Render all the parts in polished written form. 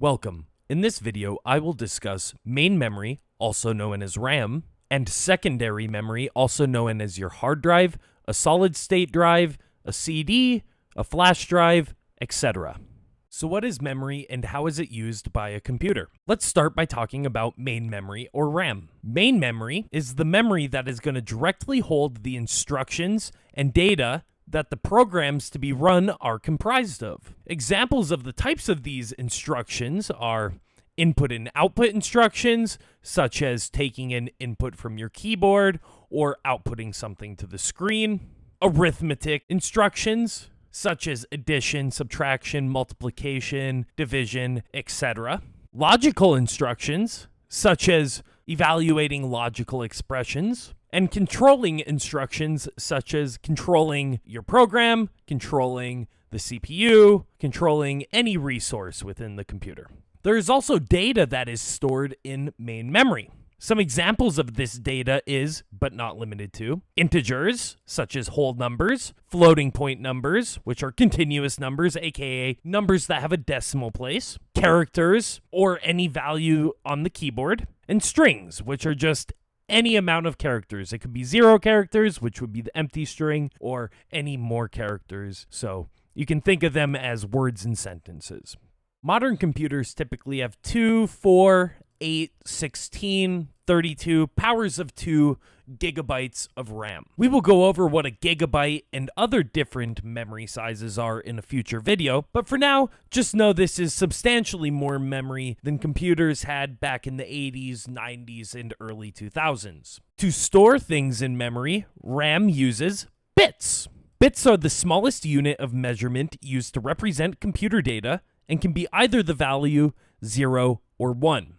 Welcome. In this video, I will discuss main memory, also known as RAM, and secondary memory, also known as your hard drive, a solid-state drive, a CD, a flash drive, etc. So what is memory and how is it used by a computer? Let's start by talking about main memory or RAM. Main memory is the memory that is going to directly hold the instructions and data that the programs to be run are comprised of. Examples of the types of these instructions are input and output instructions, such as taking an input from your keyboard or outputting something to the screen. Arithmetic instructions, such as addition, subtraction, multiplication, division, etc. Logical instructions, such as evaluating logical expressions. And controlling instructions, such as controlling your program, controlling the CPU, controlling any resource within the computer. There is also data that is stored in main memory. Some examples of this data is, but not limited to, integers, such as whole numbers, floating point numbers, which are continuous numbers, aka numbers that have a decimal place, characters, or any value on the keyboard, and strings, which are just any amount of characters. It could be 0 characters, which would be the empty string, or any more characters. So you can think of them as words and sentences. Modern computers typically have 2, 4, 8, 16, 32, powers of 2 gigabytes of RAM. We will go over what a gigabyte and other different memory sizes are in a future video, but for now, just know this is substantially more memory than computers had back in the 80s, 90s, and early 2000s. To store things in memory, RAM uses bits. Bits are the smallest unit of measurement used to represent computer data and can be either the value 0 or 1.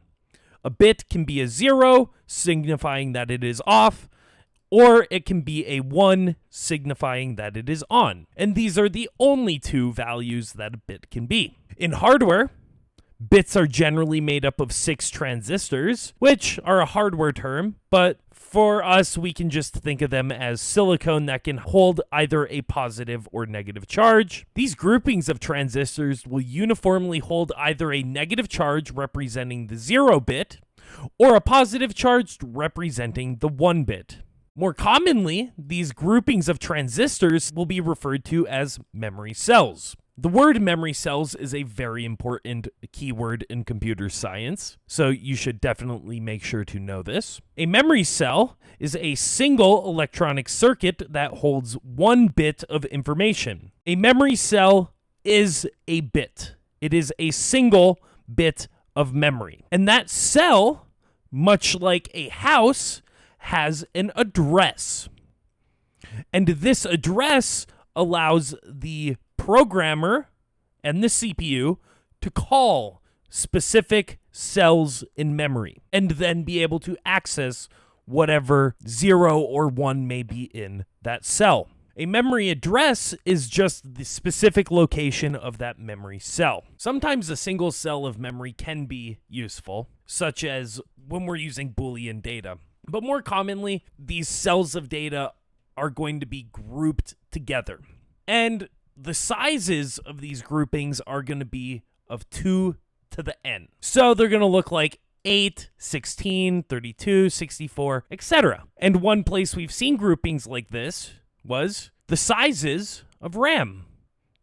A bit can be a 0, signifying that it is off, or it can be a 1, signifying that it is on. And these are the only two values that a bit can be. In hardware, bits are generally made up of 6 transistors, which are a hardware term, but for us, we can just think of them as silicon that can hold either a positive or negative charge. These groupings of transistors will uniformly hold either a negative charge representing the 0 bit or a positive charge representing the 1 bit. More commonly, these groupings of transistors will be referred to as memory cells. The word memory cells is a very important keyword in computer science, so you should definitely make sure to know this. A memory cell is a single electronic circuit that holds 1 bit of information. A memory cell is a bit. It is a single bit of memory. And that cell, much like a house, has an address. And this address allows the programmer and the CPU to call specific cells in memory and then be able to access whatever 0 or 1 may be in that cell. A memory address is just the specific location of that memory cell. Sometimes a single cell of memory can be useful, such as when we're using Boolean data. But more commonly, these cells of data are going to be grouped together. And the sizes of these groupings are going to be of 2 to the n. So they're going to look like 8, 16, 32, 64, etc. And one place we've seen groupings like this was the sizes of RAM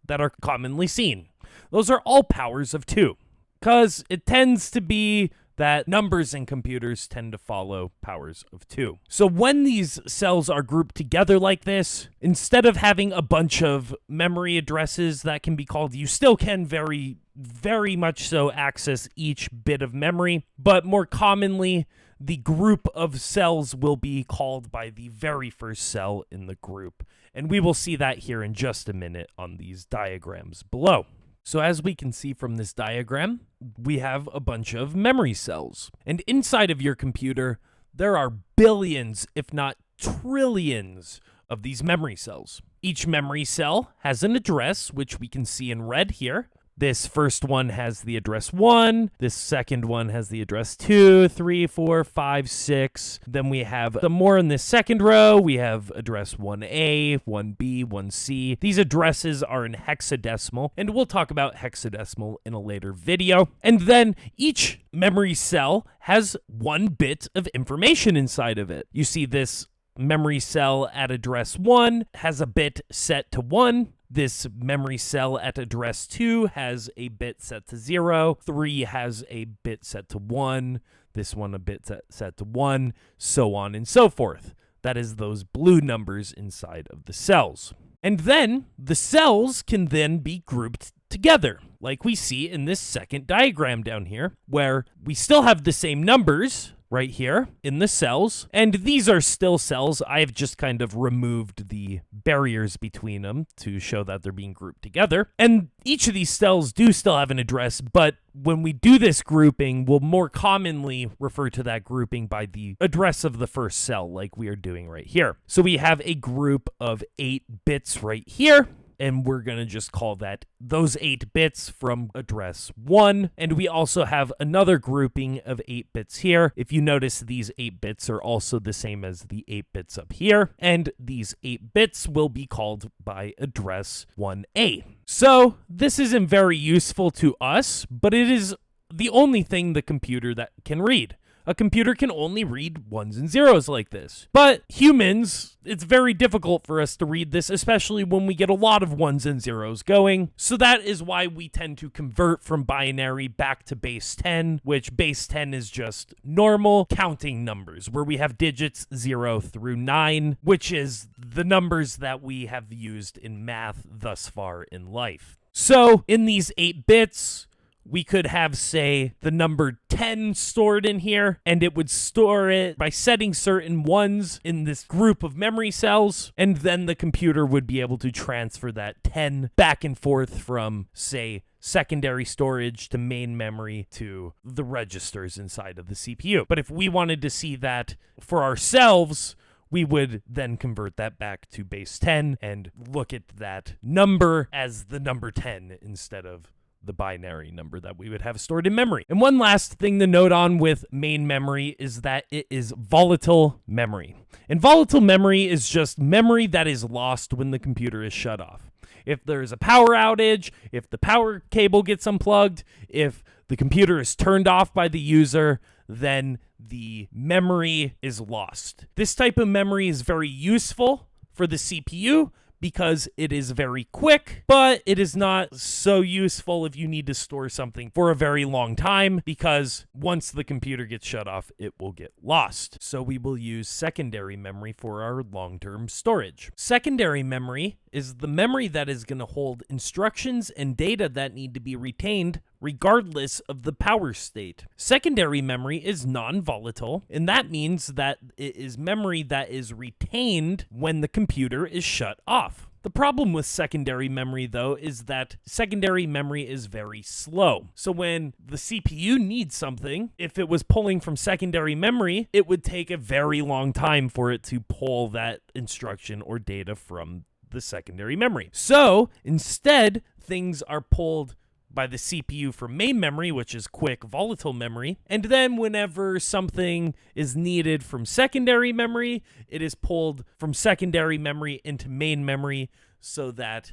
that are commonly seen. Those are all powers of 2, because it tends to be that numbers in computers tend to follow powers of 2. So when these cells are grouped together like this, instead of having a bunch of memory addresses that can be called, you still can very much so access each bit of memory, but more commonly, the group of cells will be called by the very first cell in the group. And we will see that here in just a minute on these diagrams below. So as we can see from this diagram, we have a bunch of memory cells. And inside of your computer, there are billions, if not trillions, of these memory cells. Each memory cell has an address, which we can see in red here, This first one has the address 1. This second one has the address 2, 3, 4, 5, 6. Then we have the more in this second row. We have address 1A, 1B, 1C. These addresses are in hexadecimal, and we'll talk about hexadecimal in a later video. And then each memory cell has 1 bit of information inside of it. You see this memory cell at address 1 has a bit set to 1. This memory cell at address 2 has a bit set to 0. 3 has a bit set to 1. This one a bit set to 1, so on and so forth. That is those blue numbers inside of the cells. And then the cells can then be grouped together, like we see in this second diagram down here, where we still have the same numbers right here in the cells, and these are still cells. I have just kind of removed the barriers between them to show that they're being grouped together. And each of these cells do still have an address, but when we do this grouping, we'll more commonly refer to that grouping by the address of the first cell, like we are doing right here. So we have a group of 8 bits right here, and we're going to just call that those 8 bits from address 1. And we also have another grouping of 8 bits here. If you notice, these 8 bits are also the same as the 8 bits up here. And these 8 bits will be called by address 1A. So this isn't very useful to us, but it is the only thing the computer that can read. A computer can only read 1s and 0s like this. But humans, it's very difficult for us to read this, especially when we get a lot of 1s and 0s going. So that is why we tend to convert from binary back to base 10, which base 10 is just normal counting numbers, where we have digits 0 through 9, which is the numbers that we have used in math thus far in life. So in these 8 bits, we could have, say, the number 10 stored in here, and it would store it by setting certain 1s in this group of memory cells, and then the computer would be able to transfer that 10 back and forth from, say, secondary storage to main memory to the registers inside of the CPU. But if we wanted to see that for ourselves, we would then convert that back to base 10 and look at that number as the number 10 instead of the binary number that we would have stored in memory. And one last thing to note on with main memory is that it is volatile memory. And volatile memory is just memory that is lost when the computer is shut off. If there's a power outage, if the power cable gets unplugged, if the computer is turned off by the user, then the memory is lost. This type of memory is very useful for the CPU because it is very quick, but it is not so useful if you need to store something for a very long time, because once the computer gets shut off, it will get lost. So we will use secondary memory for our long-term storage. Secondary memory is the memory that is going to hold instructions and data that need to be retained regardless of the power state. Secondary memory is non-volatile, and that means that it is memory that is retained when the computer is shut off. The problem with secondary memory, though, is that secondary memory is very slow. So when the CPU needs something, if it was pulling from secondary memory, it would take a very long time for it to pull that instruction or data from the secondary memory. So instead, things are pulled by the CPU from main memory, which is quick, volatile memory. And then whenever something is needed from secondary memory, it is pulled from secondary memory into main memory so that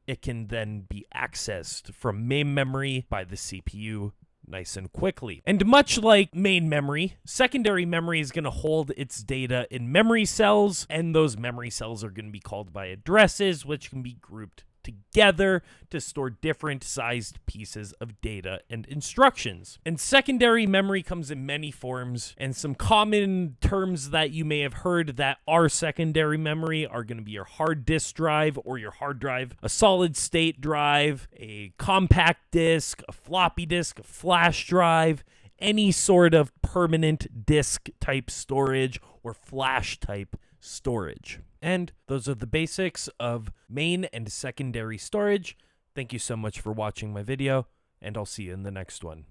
it can then be accessed from main memory by the CPU nice and quickly. And much like main memory, secondary memory is going to hold its data in memory cells, and those memory cells are going to be called by addresses, which can be grouped together to store different sized pieces of data and instructions. And secondary memory comes in many forms, and some common terms that you may have heard that are secondary memory are going to be your hard disk drive or your hard drive, a solid state drive, a compact disk, a floppy disk, a flash drive, any sort of permanent disk type storage or flash type storage. And those are the basics of main and secondary storage. Thank you so much for watching my video, and I'll see you in the next one.